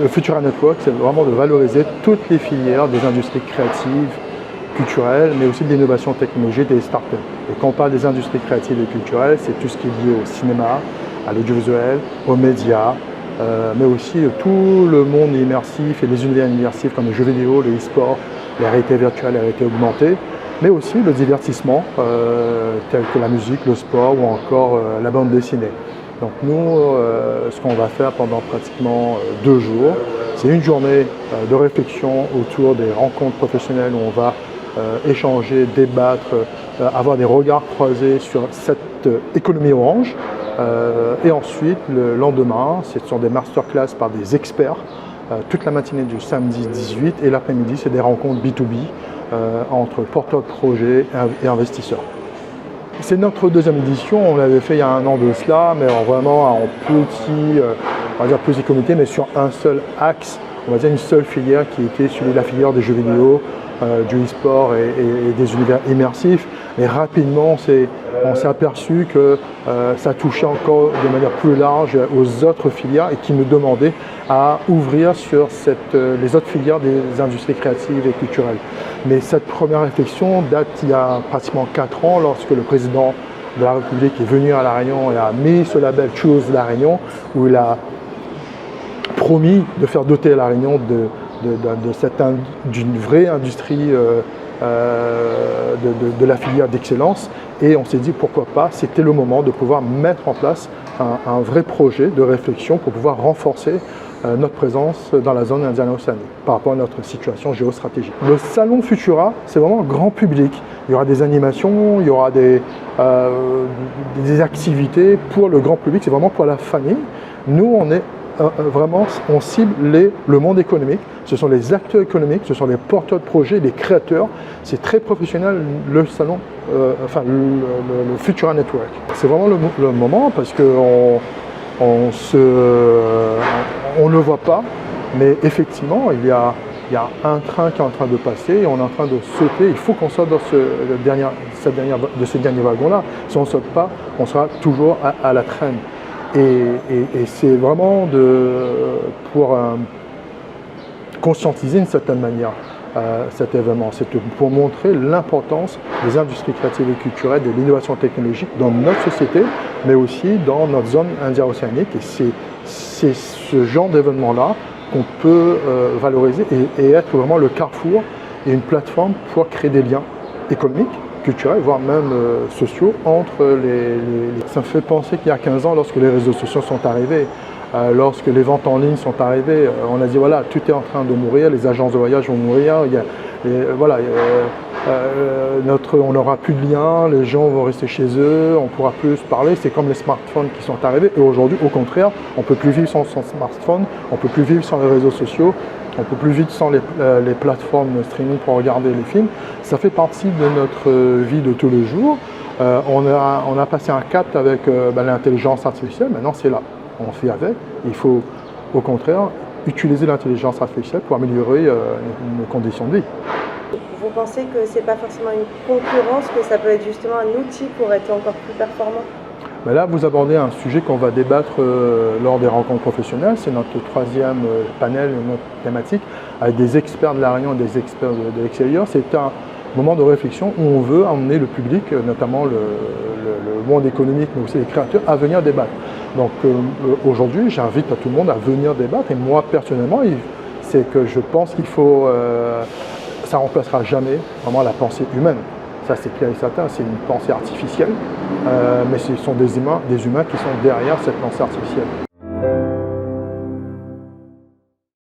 le Futura Network, c'est vraiment de valoriser toutes les filières des industries créatives, culturelles, mais aussi de l'innovation technologique et des startups. Et quand on parle des industries créatives et culturelles, c'est tout ce qui est lié au cinéma, à l'audiovisuel, aux médias, mais aussi tout le monde immersif et les univers immersifs comme les jeux vidéo, le e-sport, la réalité virtuelle, la réalité augmentée, mais aussi le divertissement tel que la musique, le sport ou encore la bande dessinée. Donc nous, ce qu'on va faire pendant pratiquement 2 jours, c'est une journée de réflexion autour des rencontres professionnelles où on va échanger, débattre, avoir des regards croisés sur cette économie orange. Et ensuite, le lendemain, ce sont des masterclass par des experts, toute la matinée du samedi 18 et l'après-midi, c'est des rencontres B2B entre porteurs de projets et investisseurs. C'est notre 2e édition, on l'avait fait il y a 1 an de cela, mais vraiment en petit comité, mais sur un seul axe, on va dire une seule filière qui était celui de la filière des jeux vidéo, du e-sport et des univers immersifs. Mais rapidement, on s'est aperçu que ça touchait encore de manière plus large aux autres filières et qui nous demandaient à ouvrir sur les autres filières des industries créatives et culturelles. Mais cette première réflexion date il y a pratiquement 4 ans lorsque le président de la République est venu à La Réunion et a mis ce label Choose La Réunion où il a promis de faire doter La Réunion d'une vraie industrie de la filière d'excellence. Et on s'est dit pourquoi pas, c'était le moment de pouvoir mettre en place un vrai projet de réflexion pour pouvoir renforcer notre présence dans la zone indienne-océanie par rapport à notre situation géostratégique. Le salon Futura, c'est vraiment grand public. Il y aura des animations, il y aura des activités pour le grand public, c'est vraiment pour la famille. Nous, on cible le monde économique, ce sont les acteurs économiques, ce sont les porteurs de projets, les créateurs. C'est très professionnel le salon, le Futura Network. C'est vraiment le moment parce qu'on ne le voit pas, mais effectivement, il y a un train qui est en train de passer et on est en train de sauter. Il faut qu'on sorte de ce dernier wagon-là. Si on ne saute pas, on sera toujours à la traîne. Et c'est vraiment pour conscientiser d'une certaine manière cet événement. C'est pour montrer l'importance des industries créatives et culturelles, de l'innovation technologique dans notre société, mais aussi dans notre zone indo-océanique. Et c'est ce genre d'événement-là qu'on peut valoriser et être vraiment le carrefour et une plateforme pour créer des liens économiques, culturels, voire même sociaux entre Ça me fait penser qu'il y a 15 ans, lorsque les réseaux sociaux sont arrivés, lorsque les ventes en ligne sont arrivées, on a dit voilà, tout est en train de mourir, les agences de voyage vont mourir, on n'aura plus de liens, les gens vont rester chez eux, on ne pourra plus se parler. C'est comme les smartphones qui sont arrivés. Et aujourd'hui, au contraire, on ne peut plus vivre sans son smartphone, on ne peut plus vivre sans les réseaux sociaux, on ne peut plus vivre sans les plateformes de streaming pour regarder les films. Ça fait partie de notre vie de tous les jours. On a passé un cap avec l'intelligence artificielle, maintenant c'est là. On fait avec. Il faut au contraire utiliser l'intelligence artificielle pour améliorer nos conditions de vie. Vous pensez que ce n'est pas forcément une concurrence, que ça peut être justement un outil pour être encore plus performant? Mais là, vous abordez un sujet qu'on va débattre lors des rencontres professionnelles. C'est notre 3e panel, notre thématique, avec des experts de La Réunion et des experts de l'extérieur. C'est un moment de réflexion où on veut emmener le public, notamment le monde économique, mais aussi les créateurs, à venir débattre. Donc aujourd'hui, j'invite tout le monde à venir débattre. Et moi, personnellement, c'est que je pense qu'il faut... ça ne remplacera jamais vraiment la pensée humaine. Ça, c'est clair et certain, c'est une pensée artificielle, mais ce sont des humains qui sont derrière cette pensée artificielle.